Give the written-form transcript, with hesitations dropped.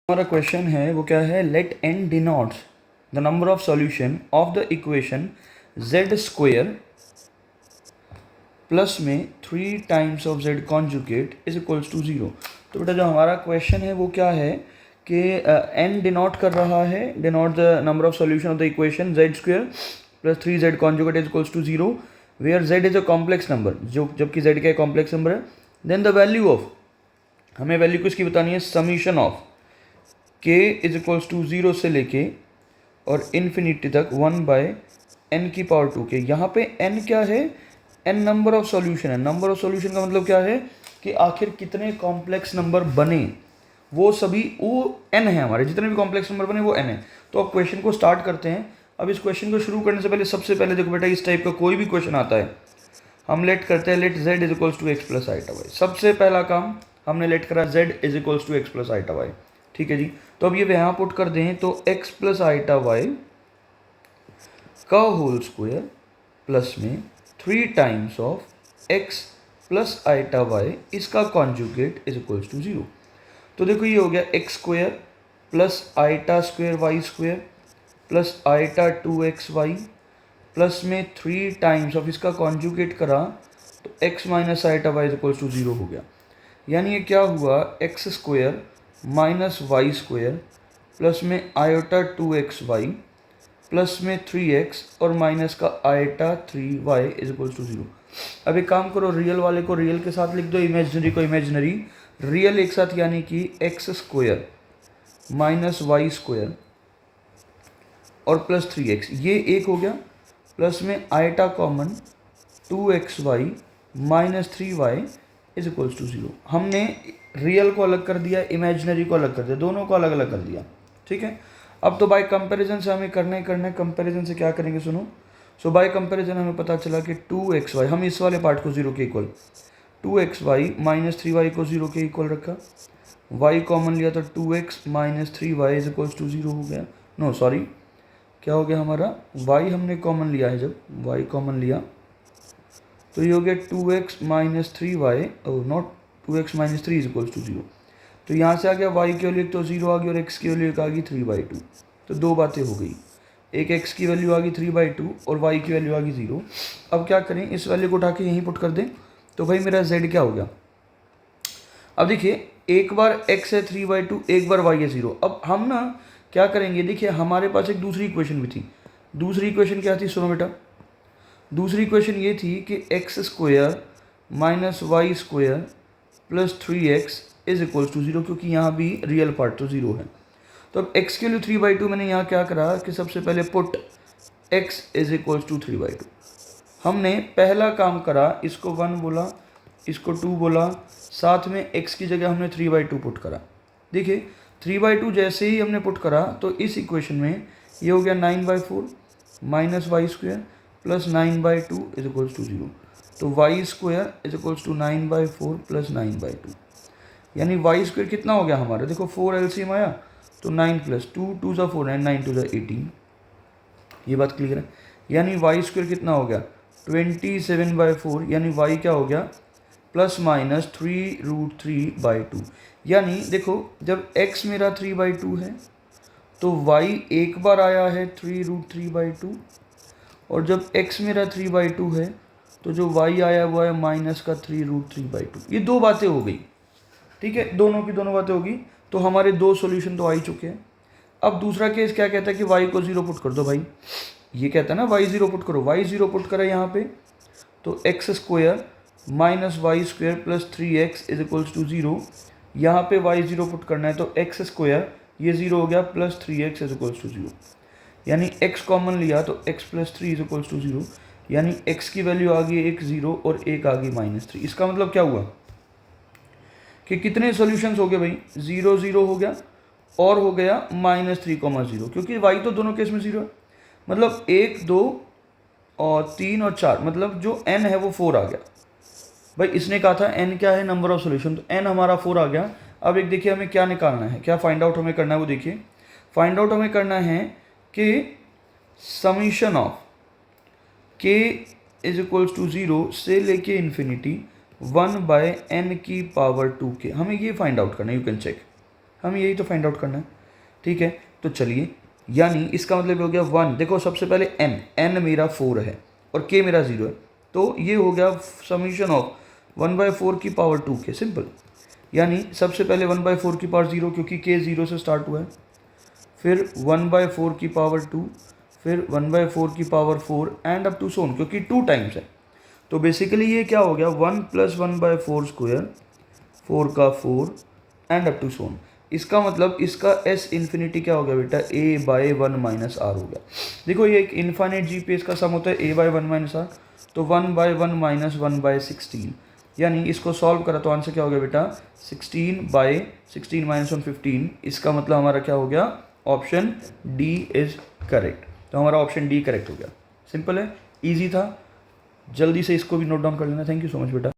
हमारा क्वेश्चन है वो क्या है, let n denotes the number of solution of the equation z square plus में 3 times of z conjugate is equals to 0। तो बेटा जो हमारा क्वेश्चन है वो क्या है कि n डिनोट कर रहा है, denote the number of solution of the equation z square plus 3z conjugate is equals to 0 where z is a complex number, जो जबकि z का कॉम्प्लेक्स नंबर है। देन द वैल्यू ऑफ, हमें value किसकी बतानी है, summation of k is equals to 0 से लेके और इन्फिनिटी तक 1/n की पावर 2 के। यहाँ पे n क्या है, n नंबर ऑफ सॉल्यूशन है। नंबर ऑफ सॉल्यूशन का मतलब क्या है कि आखिर कितने कॉम्प्लेक्स नंबर बने, वो सभी वो n है, हमारे जितने भी कॉम्प्लेक्स नंबर बने वो n है। तो अब क्वेश्चन को स्टार्ट करते हैं। अब इस क्वेश्चन को शुरू करने से पहले सबसे पहले देखो बेटा, इस टाइप का कोई भी क्वेश्चन आता है हम लेट करते हैं let z is equals to x plus iota y. सबसे पहला काम हमने लेट करा z is equals to x plus iota y. ठीक है जी। तो अब ये यहाँ पुट कर दें तो x प्लस आईटा वाई का होल स्क्वायर प्लस में 3 times of x plus iota y इसका कॉन्जुगेट इज इक्वल्स टू 0। तो देखो ये हो गया x square plus iota square y square plus iota 2xy plus में 3 टाइम्स ऑफ इसका कॉन्जुगेट करा तो x minus iota y is equals to 0 हो गया। यानी ये क्या हुआ, x square minus y square plus में आयोटा 2xy प्लस में 3x और माइनस का iota 3y is equals to 0। अब एक काम करो, रियल वाले को रियल के साथ लिख दो, इमेजिनरी को इमेजिनरी, रियल एक साथ, यानी कि x square minus y square और प्लस 3x, ये एक हो गया, प्लस में iota common 2xy minus 3y is equals to 0। हमने रियल को अलग कर दिया, इमेजिनरी को अलग कर दिया, दोनों को अलग अलग कर दिया। ठीक है। अब तो बाय कंपैरिजन से हमें करना है। कंपैरिजन से क्या करेंगे, सुनो। सो बाय कंपैरिजन हमें पता चला कि 2xy, हम इस वाले पार्ट को 0 के इक्वल, 2xy माइनस 3y को 0 के इक्वल रखा, y कॉमन लिया तो 2x minus 3y is equals to 0 हो गया। नो सॉरी, क्या हो गया हमारा, y हमने कॉमन लिया है, जब y कॉमन लिया तो ये हो गया 2x minus 3y, not 2x minus 3 is equals to 0। तो यहाँ से आ गया y की वैल्यू तो 0 आ गई और x की वैल्यू आ गई 3/2। तो दो बातें हो गई, एक x की वैल्यू आ गई 3/2 और y की वैल्यू आ गई 0। अब क्या करें, इस वैल्यू को उठा के यहीं पुट कर दें तो भाई मेरा z क्या हो गया। अब देखिए, एक बार x है 3/2, एक बार y है 0। अब हम ना क्या करेंगे, देखिए हमारे पास एक दूसरी इक्वेशन भी थी। दूसरी इक्वेशन क्या थी, सुनो बेटा। दूसरी इक्वेशन ये थी कि x square minus y square plus 3x is equals to 0, क्योंकि यहाँ भी रियल पार्ट तो 0 है। तो अब x के लिए 3/2 मैंने यहाँ क्या करा कि सबसे पहले put x is equals to 3/2। हमने पहला काम करा, इसको 1 बोला, इसको 2 बोला, साथ में x की जगह हमने 3/2 पुट करा। देखिए 3/2 जैसे ही हमने पुट करा तो इस इक्वेशन में ये हो गया 9/4 minus y square plus 9/2 is equals to 0। तो y square is equals to 9/4 plus 9/2, यानी वाई स्क्वायर कितना हो गया हमारा, देखो 4 एलसीएम आया तो 9 प्लस 2 2 ज़ा 4 9 9 2 ज़ा 18। ये बात क्लियर है। यानी वाई स्क्वायर कितना हो गया 27/4, यानी वाई क्या हो गया प्लस माइनस 3√3/2। यानी देखो जब x मेरा 3/2 है तो y एक बार आया है 3√3/2, और जब x मेरा 3/2 है तो जो y आया हुआ है माइनस का 3√3/2। ये दो बातें हो गई। ठीक है, दोनों की दोनों बातें होगी। तो हमारे दो सॉल्यूशन तो आ ही चुके हैं। अब दूसरा केस क्या कहता है कि y को 0 पुट कर दो। भाई ये कहता है ना y 0 पुट करो, y 0 पुट करा यहाँ पे तो x square minus y square plus 3x is equals to 0। यहाँ पे y 0 पुट करना है तो एक्स स्क्वायर ये 0 हो गया plus 3x is equals to 0। यानी x कॉमन लिया तो x plus 3 is equals to 0, यानी x की वैल्यू आ गई एक 0 और एक आ गई -3। इसका मतलब क्या हुआ कि कितने सॉल्यूशंस हो गए भाई, 0 0 हो गया और हो गया -3,0, क्योंकि y तो दोनों केस में 0 है। मतलब 1 2 और 3 और 4, मतलब जो n है वो 4 आ गया। भाई इसने कहा था n क्या है, नंबर ऑफ सॉल्यूशन, तो n हमारा 4 आ गया। अब एक देखिए हमें क्या निकालना है, क्या फाइंड आउट हमें करना है, वो देखिए। फाइंड आउट हमें करना है कि summation of k is equals to 0 से लेके इन्फिनिटी 1/n की पावर 2 के, हमें ये फाइंड आउट करना है। यू कैन चेक, हमें यही तो फाइंड आउट करना है, ठीक है। तो चलिए, यानी इसका मतलब हो गया 1, देखो सबसे पहले n मेरा 4 है और k मेरा 0 है, तो ये हो गया समीशन ऑफ 1/4 की पावर 2 के, सिंपल। यानी सबसे पहले 1/4 की पावर 0, क्योंकि k 0 से स्टार्ट हुआ है, फिर 1/4 की पावर 2, फिर 1/4 की पावर 4 एंड अप टू सोन, क्योंकि 2 टाइम्स है। तो बेसिकली ये क्या हो गया, 1 + 1/4 स्क्वायर, 4 का 4 एंड अप टू सोन। इसका मतलब इसका s इन्फिनिटी क्या हो गया बेटा, a/1 - r हो गया। देखो ये एक इन्फाइनाइट जी पे इसका सम होता है a/1 - r, तो 1/1 - 1/16, यानी इसको सॉल्व करा तो आंसर क्या हो गया बेटा, 16/16 - 1 15। इसका मतलब हमारा क्या हो गया, ऑप्शन डी इज करेक्ट। तो हमारा ऑप्शन डी करेक्ट हो गया। सिंपल है, ईजी था, जल्दी से इसको भी नोट डाउन कर लेना। थैंक यू सो मच बेटा।